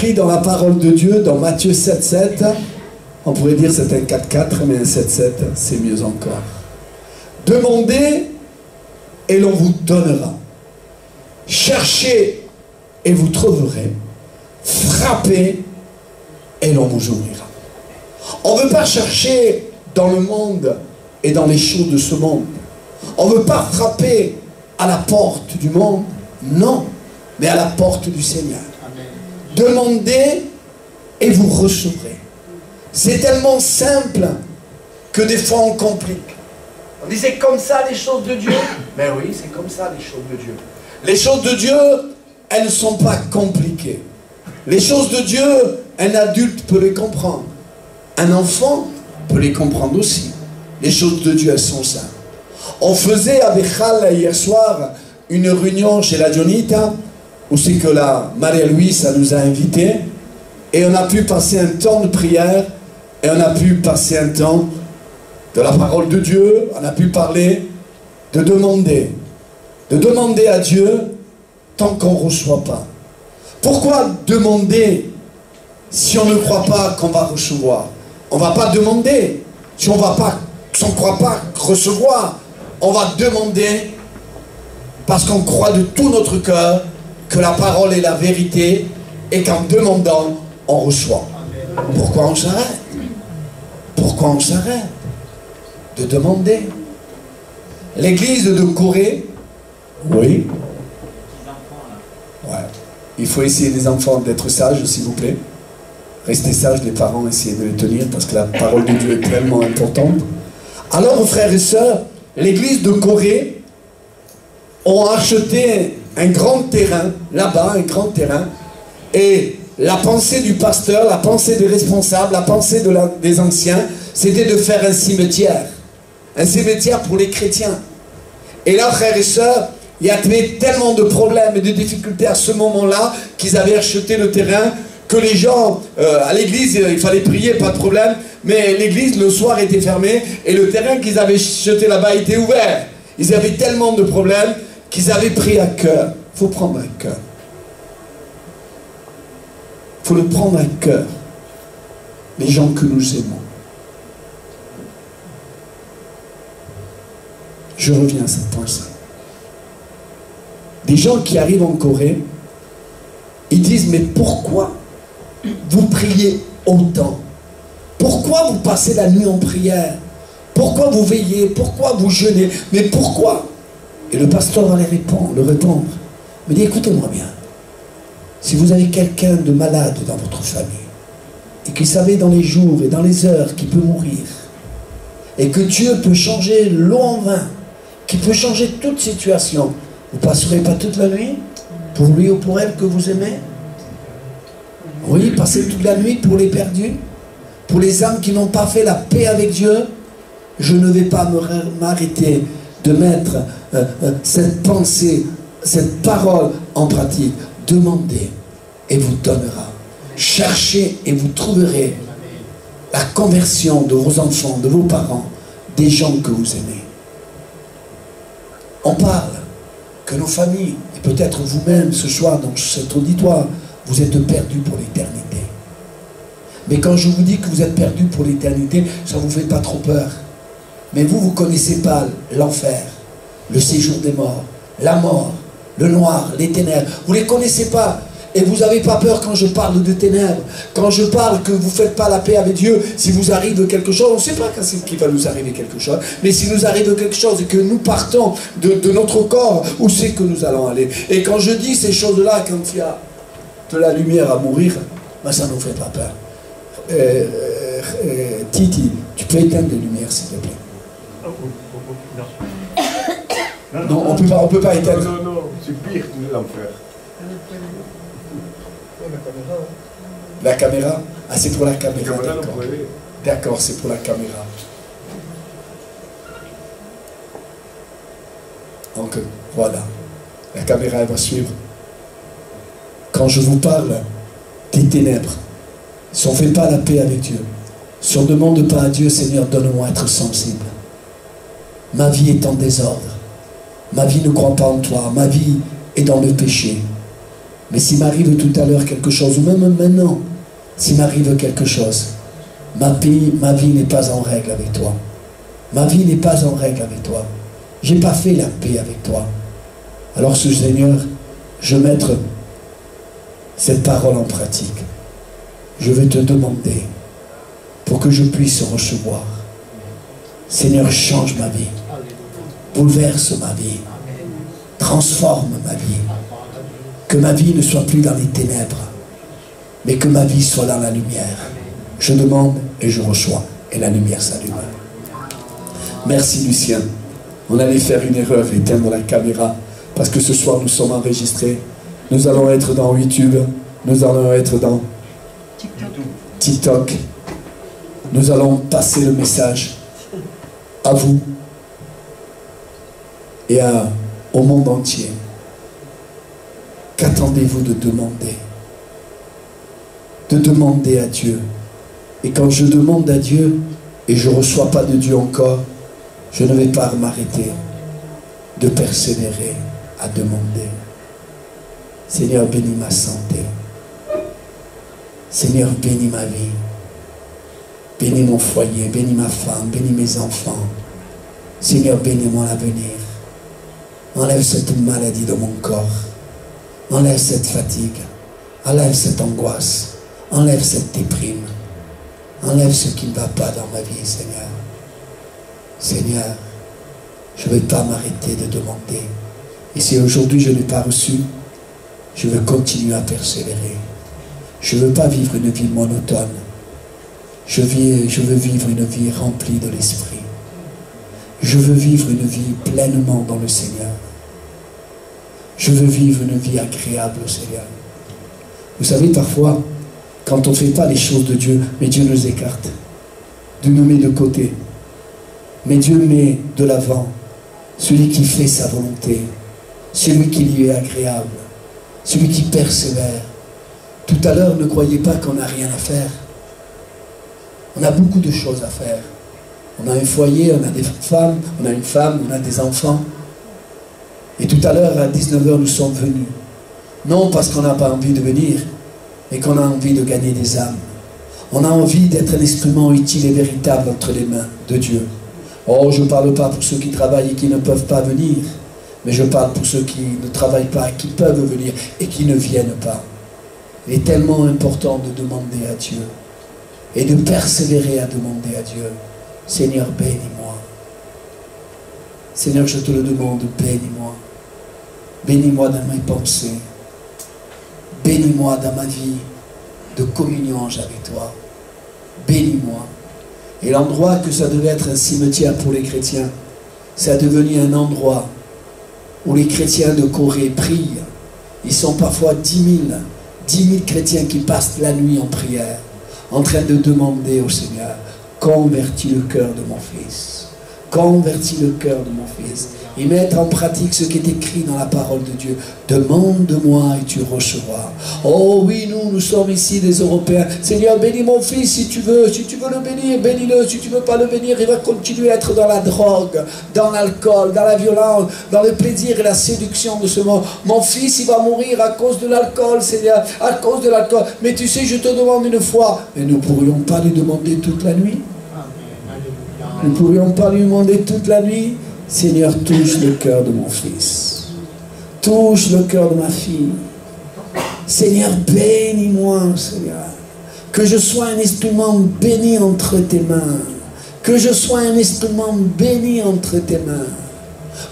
écrit dans la parole de Dieu, dans Matthieu 7,7. On pourrait dire c'est un 4,4, mais un 7,7, c'est mieux encore. Demandez et l'on vous donnera. Cherchez et vous trouverez. Frappez et l'on vous ouvrira. On ne veut pas chercher dans le monde et dans les choses de ce monde. On ne veut pas frapper à la porte du monde, non, mais à la porte du Seigneur. Amen. Demandez et vous recevrez. C'est tellement simple que des fois on complique. On disait comme ça les choses de Dieu. Ben oui, c'est comme ça les choses de Dieu. Les choses de Dieu, elles ne sont pas compliquées. Les choses de Dieu, un adulte peut les comprendre. Un enfant peut les comprendre aussi. Les choses de Dieu, elles sont simples. On faisait avec Khal hier soir une réunion chez la Dionita, où c'est que la Marie-Louise nous a invités, et on a pu passer un temps de prière, et on a pu passer un temps de la parole de Dieu, on a pu parler de demander à Dieu tant qu'on ne reçoit pas. Pourquoi demander si on ne croit pas qu'on va recevoir? On ne va pas demander si on ne croit pas recevoir. On va demander parce qu'on croit de tout notre cœur que la parole est la vérité et qu'en demandant, on reçoit. Pourquoi on s'arrête? Pourquoi on s'arrête de demander? L'église de Corée, oui. Ouais. Il faut essayer les enfants d'être sages, s'il vous plaît. Restez sages, les parents, essayez de les tenir parce que la parole de Dieu est tellement importante. Alors, frères et sœurs, l'église de Corée ont acheté un grand terrain, là-bas, un grand terrain, et la pensée du pasteur, la pensée des responsables, la pensée des anciens, c'était de faire un cimetière pour les chrétiens. Et là, frères et sœurs, il y avait tellement de problèmes et de difficultés à ce moment-là qu'ils avaient acheté le terrain, que les gens, à l'église, il fallait prier, pas de problème, mais l'église, le soir, était fermée, et le terrain qu'ils avaient acheté là-bas était ouvert. Ils avaient tellement de problèmes qu'ils avaient pris à cœur. Il faut prendre à cœur. Il faut le prendre à cœur, les gens que nous aimons. Je reviens à cette pensée. Des gens qui arrivent en Corée, ils disent, mais pourquoi vous priez autant? Pourquoi vous passez la nuit en prière? Pourquoi vous veillez? Pourquoi vous jeûnez? Mais pourquoi? Et le pasteur va leur répondre. Mais dit, écoutez-moi bien. Si vous avez quelqu'un de malade dans votre famille, et que vous savez dans les jours et dans les heures qu'il peut mourir, et que Dieu peut changer l'eau en vin, qui peut changer toute situation, vous ne passerez pas toute la nuit pour lui ou pour elle que vous aimez? Oui, passer toute la nuit pour les perdus, pour les âmes qui n'ont pas fait la paix avec Dieu. Je ne vais pas m'arrêter de mettre cette pensée, cette parole en pratique. Demandez et vous donnera. Cherchez et vous trouverez la conversion de vos enfants, de vos parents, des gens que vous aimez. On parle que nos familles, et peut-être vous-même ce soir dans cet auditoire, vous êtes perdus pour l'éternité. Mais quand je vous dis que vous êtes perdus pour l'éternité, ça ne vous fait pas trop peur. Mais vous ne connaissez pas l'enfer, le séjour des morts, la mort, le noir, les ténèbres. Vous ne les connaissez pas. Et vous n'avez pas peur quand je parle de ténèbres. Quand je parle que vous ne faites pas la paix avec Dieu, si vous arrive quelque chose, on ne sait pas quand c'est qu'il va nous arriver quelque chose. Mais si nous arrive quelque chose et que nous partons de notre corps, où c'est que nous allons aller? Et quand je dis ces choses-là, quand il y a de la lumière à mourir, ben ça ne nous fait pas peur. Titi, tu peux éteindre les lumières, s'il te plaît. Non, on peut pas éteindre. Non, c'est pire que l'enfer. La caméra? Ah, c'est pour la caméra, d'accord. D'accord, c'est pour la caméra. Donc, voilà. La caméra, elle va suivre. Quand je vous parle des ténèbres, si on ne fait pas la paix avec Dieu, si on ne demande pas à Dieu, Seigneur, donne-moi à être sensible. Ma vie est en désordre. Ma vie ne croit pas en toi. Ma vie est dans le péché. Mais s'il m'arrive tout à l'heure quelque chose, ou même maintenant, s'il m'arrive quelque chose, ma vie n'est pas en règle avec toi. Ma vie n'est pas en règle avec toi. Je n'ai pas fait la paix avec toi. Alors, Seigneur, je vais mettre cette parole en pratique. Je vais te demander pour que je puisse recevoir. Seigneur, change ma vie. Bouleverse ma vie. Transforme ma vie. Que ma vie ne soit plus dans les ténèbres, mais que ma vie soit dans la lumière. Je demande et je reçois. Et la lumière s'allume. Merci Lucien. On allait faire une erreur, éteindre la caméra, parce que ce soir nous sommes enregistrés. Nous allons être dans YouTube, nous allons être dans TikTok. Nous allons passer le message à vous et au monde entier. Qu'attendez-vous de demander? De demander à Dieu. Et quand je demande à Dieu et je ne reçois pas de Dieu encore, je ne vais pas m'arrêter de persévérer à demander. Seigneur, bénis ma santé. Seigneur, bénis ma vie. Bénis mon foyer, bénis ma femme, bénis mes enfants. Seigneur, bénis mon avenir. Enlève cette maladie de mon corps. Enlève cette fatigue. Enlève cette angoisse. Enlève cette déprime. Enlève ce qui ne va pas dans ma vie, Seigneur. Seigneur, je ne vais pas m'arrêter de demander. Et si aujourd'hui je n'ai pas reçu, je veux continuer à persévérer. Je ne veux pas vivre une vie monotone. Je veux vivre une vie remplie de l'Esprit. Je veux vivre une vie pleinement dans le Seigneur. Je veux vivre une vie agréable au Seigneur. Vous savez, parfois, quand on ne fait pas les choses de Dieu, mais Dieu nous écarte. Dieu nous met de côté. Mais Dieu met de l'avant celui qui fait sa volonté, celui qui lui est agréable, celui qui persévère. Tout à l'heure, ne croyez pas qu'on n'a rien à faire. On a beaucoup de choses à faire. On a un foyer, on a des femmes, on a une femme, on a des enfants. Et tout à l'heure, à 19 h, nous sommes venus. Non parce qu'on n'a pas envie de venir, mais qu'on a envie de gagner des âmes. On a envie d'être un instrument utile et véritable entre les mains de Dieu. Oh, je ne parle pas pour ceux qui travaillent et qui ne peuvent pas venir, mais je parle pour ceux qui ne travaillent pas, qui peuvent venir et qui ne viennent pas. Il est tellement important de demander à Dieu et de persévérer à demander à Dieu. Seigneur, bénis-moi. Seigneur, je te le demande, bénis-moi. Bénis-moi dans mes pensées. Bénis-moi dans ma vie de communion avec toi. Bénis-moi. Et l'endroit que ça devait être un cimetière pour les chrétiens, ça a devenu un endroit où les chrétiens de Corée prient. Ils sont parfois 10 000 chrétiens qui passent la nuit en prière, en train de demander au Seigneur, convertis le cœur de mon fils. Convertis le cœur de mon fils. Et mettre en pratique ce qui est écrit dans la parole de Dieu. Demande-moi et tu recevras. Oh oui, nous sommes ici des Européens. Seigneur, bénis mon fils si tu veux. Si tu veux le bénir, bénis-le. Si tu ne veux pas le bénir, il va continuer à être dans la drogue, dans l'alcool, dans la violence, dans le plaisir et la séduction de ce monde. Mon fils, il va mourir à cause de l'alcool, Seigneur, à cause de l'alcool. Mais tu sais, je te demande une fois, mais nous ne pourrions pas lui demander toute la nuit. Nous ne pourrions pas lui demander toute la nuit. Seigneur, touche le cœur de mon fils. Touche le cœur de ma fille. Seigneur, bénis-moi, Seigneur. Que je sois un instrument béni entre tes mains. Que je sois un instrument béni entre tes mains.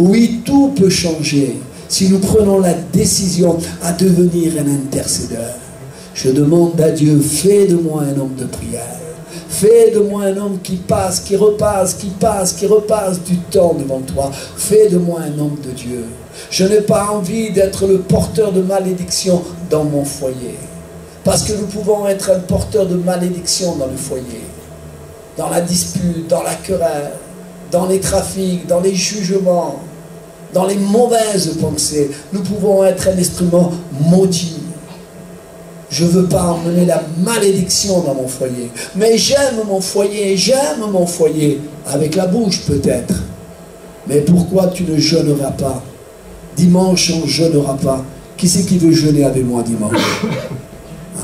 Oui, tout peut changer si nous prenons la décision à devenir un intercesseur. Je demande à Dieu, fais de moi un homme de prière. Fais de moi un homme qui passe, qui repasse, qui passe, qui repasse du temps devant toi. Fais de moi un homme de Dieu. Je n'ai pas envie d'être le porteur de malédiction dans mon foyer. Parce que nous pouvons être un porteur de malédiction dans le foyer. Dans la dispute, dans la querelle, dans les trafics, dans les jugements, dans les mauvaises pensées. Nous pouvons être un instrument maudit. Je ne veux pas emmener la malédiction dans mon foyer. Mais j'aime mon foyer, avec la bouche peut-être. Mais pourquoi tu ne jeûneras pas? Dimanche, on ne jeûnera pas. Qui c'est qui veut jeûner avec moi dimanche?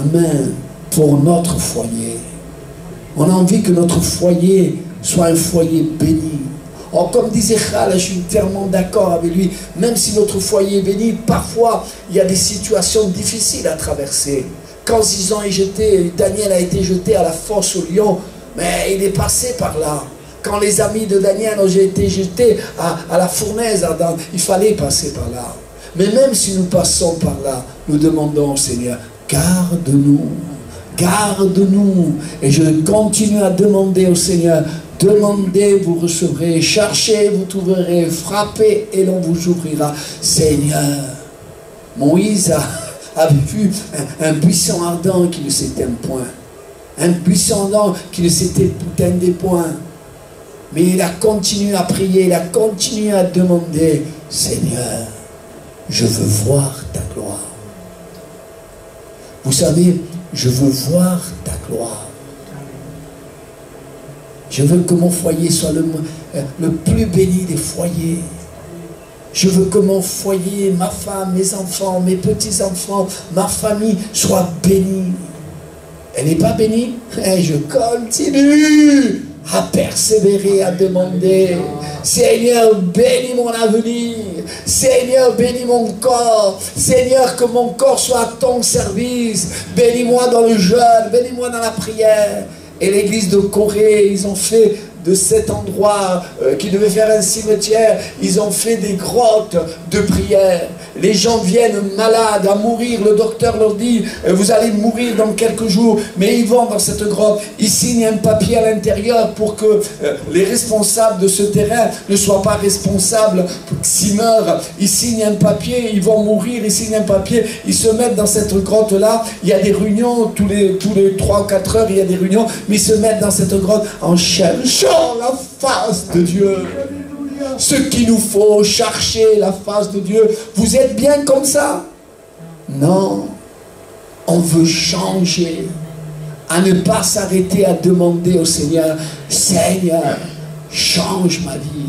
Amen. Pour notre foyer. On a envie que notre foyer soit un foyer béni. Or, comme disait Khal, je suis tellement d'accord avec lui, même si notre foyer est béni, parfois, il y a des situations difficiles à traverser. Quand Daniel a été jeté à la fosse au lion, mais il est passé par là. Quand les amis de Daniel ont été jetés à la fournaise, il fallait passer par là. Mais même si nous passons par là, nous demandons au Seigneur, garde-nous, garde-nous. Et je continue à demander au Seigneur, demandez, vous recevrez, cherchez, vous trouverez, frappez et l'on vous ouvrira. Seigneur, Moïse avait vu un buisson ardent qui ne s'éteint point. Un buisson ardent qui ne s'éteindait point. Mais il a continué à prier, il a continué à demander, Seigneur, je veux voir ta gloire. Vous savez, je veux voir ta gloire. Je veux que mon foyer soit le plus béni des foyers. Je veux que mon foyer, ma femme, mes enfants, mes petits-enfants, ma famille soit bénie. Elle n'est pas bénie? Et je continue à persévérer, à demander. Seigneur, bénis mon avenir. Seigneur, bénis mon corps. Seigneur, que mon corps soit à ton service. Bénis-moi dans le jeûne, bénis-moi dans la prière. Et l'église de Corée, ils ont fait de cet endroit qui devait faire un cimetière, ils ont fait des grottes de prière. Les gens viennent malades à mourir, le docteur leur dit vous allez mourir dans quelques jours, mais ils vont dans cette grotte, ils signent un papier à l'intérieur pour que les responsables de ce terrain ne soient pas responsables s'ils meurent. Ils signent un papier, ils vont mourir, ils signent un papier, ils se mettent dans cette grotte là, il y a des réunions tous les 3 ou 4 heures, il y a des réunions, mais ils se mettent dans cette grotte en cherchant la face de Dieu. Ce qu'il nous faut, chercher la face de Dieu. Vous êtes bien comme ça? Non. On veut changer. À ne pas s'arrêter à demander au Seigneur, Seigneur, change ma vie.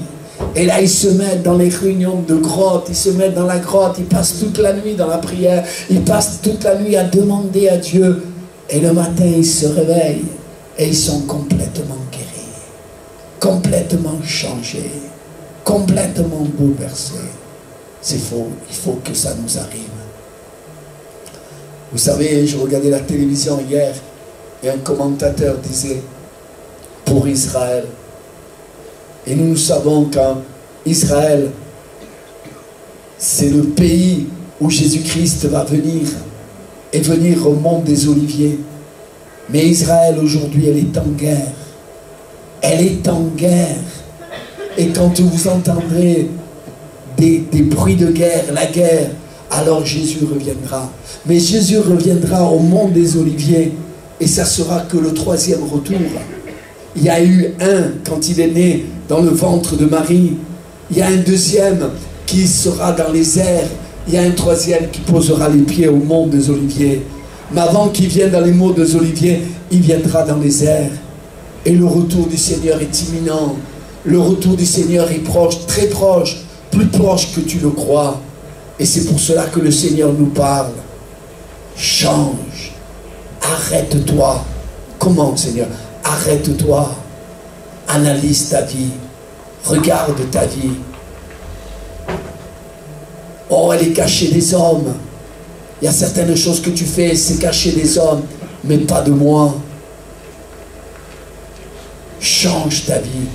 Et là, ils se mettent dans les réunions de grotte, ils se mettent dans la grotte, ils passent toute la nuit dans la prière, ils passent toute la nuit à demander à Dieu. Et le matin, ils se réveillent et ils sont complètement guéris. Complètement changé, complètement bouleversé. C'est faux, il faut que ça nous arrive. Vous savez, je regardais la télévision hier et un commentateur disait pour Israël, et nous savons qu'Israël, c'est le pays où Jésus-Christ va venir et venir au mont des Oliviers. Mais Israël aujourd'hui, elle est en guerre. Elle est en guerre. Et quand vous entendrez des bruits de guerre, la guerre, alors Jésus reviendra. Mais Jésus reviendra au mont des Oliviers. Et ça sera que le 3e retour. Il y a eu un, quand il est né dans le ventre de Marie. Il y a un deuxième qui sera dans les airs. Il y a un troisième qui posera les pieds au mont des Oliviers. Mais avant qu'il vienne dans les monts des Oliviers, il viendra dans les airs. Et le retour du Seigneur est imminent. Le retour du Seigneur est proche, très proche, plus proche que tu le crois. Et c'est pour cela que le Seigneur nous parle. Change. Arrête-toi. Comment, Seigneur? Arrête-toi. Analyse ta vie. Regarde ta vie. Oh, elle est cachée des hommes. Il y a certaines choses que tu fais, c'est caché des hommes, mais pas de moi. Change ta vie.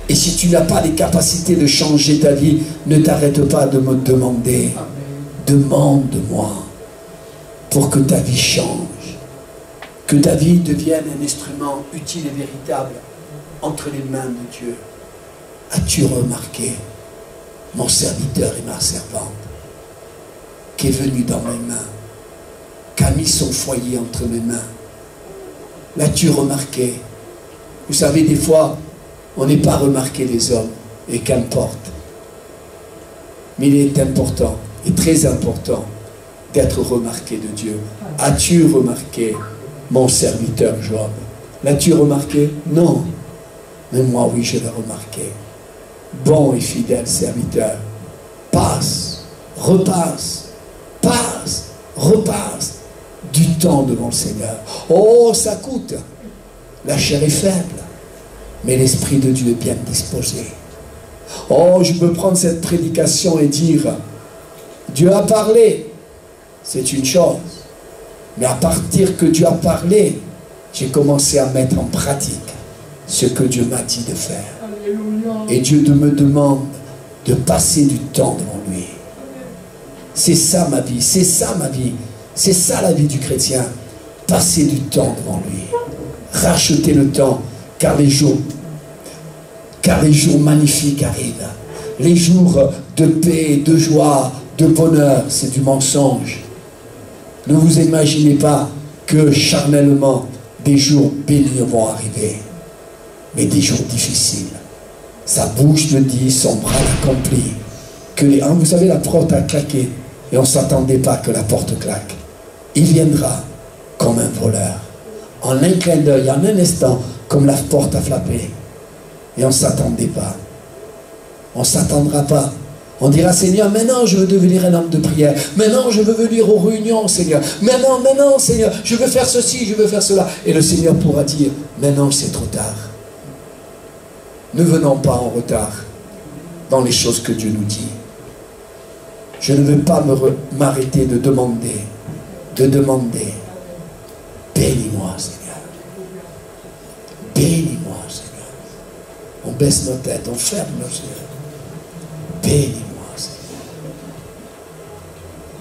Et si tu n'as pas les capacités de changer ta vie, ne t'arrête pas de me demander. Demande-moi pour que ta vie change. Que ta vie devienne un instrument utile et véritable entre les mains de Dieu. As-tu remarqué mon serviteur et ma servante qui est venu dans mes mains, qui a mis son foyer entre mes mains? L'as-tu remarqué? Vous savez, des fois, on n'est pas remarqué les hommes, et qu'importe. Mais il est important, et très important, d'être remarqué de Dieu. As-tu remarqué mon serviteur Job? L'as-tu remarqué? Non. Mais moi, oui, je l'ai remarqué. Bon et fidèle serviteur, passe, repasse, passe, repasse du temps devant le Seigneur. Oh, ça coûte. La chair est faible, mais l'Esprit de Dieu est bien disposé. Oh, je peux prendre cette prédication et dire, Dieu a parlé, c'est une chose. Mais à partir que Dieu a parlé, j'ai commencé à mettre en pratique ce que Dieu m'a dit de faire. Et Dieu me demande de passer du temps devant lui. C'est ça ma vie, c'est ça ma vie. C'est ça la vie du chrétien. Passer du temps devant lui. Racheter le temps, car les jours magnifiques arrivent. Les jours de paix, de joie, de bonheur, c'est du mensonge. Ne vous imaginez pas que charnellement, des jours bénis vont arriver. Mais des jours difficiles. Sa bouche le dit, son bras l'accomplit. Vous savez, la porte a claqué et on ne s'attendait pas que la porte claque. Il viendra comme un voleur. En un clin d'œil, en un instant, comme la porte a frappé. Et on ne s'attendait pas. On ne s'attendra pas. On dira, Seigneur, maintenant je veux devenir un homme de prière. Maintenant je veux venir aux réunions, Seigneur. Maintenant, Seigneur, je veux faire ceci, je veux faire cela. Et le Seigneur pourra dire, maintenant c'est trop tard. Ne venons pas en retard dans les choses que Dieu nous dit. Je ne veux pas m'arrêter de demander. Bénis-moi, Seigneur. Bénis-moi, Seigneur. On baisse nos têtes, on ferme nos yeux. Bénis-moi, Seigneur.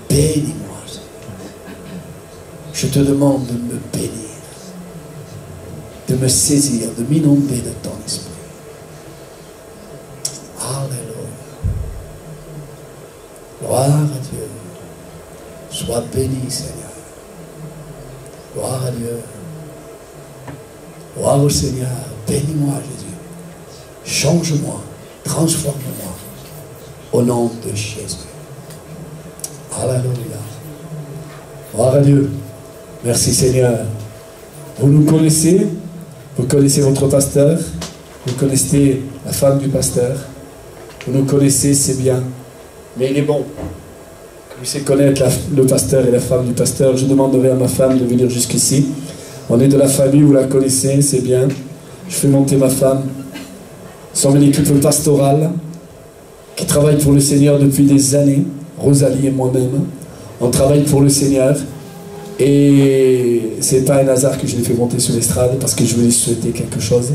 Bénis-moi, Seigneur. Je te demande de me bénir, de me saisir, de m'inonder de ton esprit. Alléluia. Gloire à Dieu. Sois béni, Seigneur. Gloire à Dieu. Gloire au Seigneur. Bénis-moi, Jésus. Change-moi. Transforme-moi. Au nom de Jésus. Alléluia. Gloire à Dieu. Merci, Seigneur. Vous nous connaissez. Vous connaissez votre pasteur. Vous connaissez la femme du pasteur. Vous nous connaissez, c'est bien. Mais il est bon. Vous savez connaître le pasteur et la femme du pasteur. Je demanderai à ma femme de venir jusqu'ici. On est de la famille, vous la connaissez, c'est bien. Je fais monter ma femme. Nous sommes une équipe pastorale qui travaille pour le Seigneur depuis des années. Rosalie et moi-même. On travaille pour le Seigneur. Et c'est pas un hasard que je l'ai fait monter sur l'estrade parce que je voulais souhaiter quelque chose.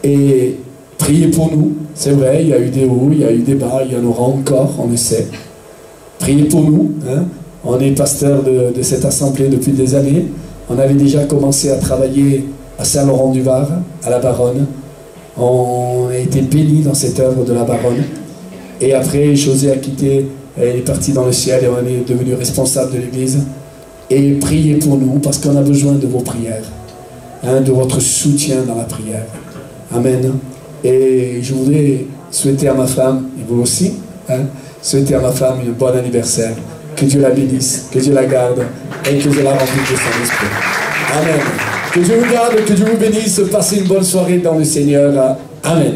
Et priez pour nous. C'est vrai, il y a eu des hauts, il y a eu des bas, il y en aura encore, on le sait. Priez pour nous. Hein. On est pasteur de cette assemblée depuis des années. On avait déjà commencé à travailler à Saint-Laurent-du-Var, à la Baronne. On a été bénis dans cette œuvre de la Baronne. Et après, José a quitté, elle est partie dans le ciel et on est devenu responsable de l'église. Et priez pour nous parce qu'on a besoin de vos prières, hein, de votre soutien dans la prière. Amen. Et je voudrais souhaiter à ma femme, et vous aussi, hein, souhaiter à ma femme un bon anniversaire. Que Dieu la bénisse, que Dieu la garde et que Dieu la remplisse de son esprit. Amen. Que Dieu vous garde, que Dieu vous bénisse. Passez une bonne soirée dans le Seigneur. Amen.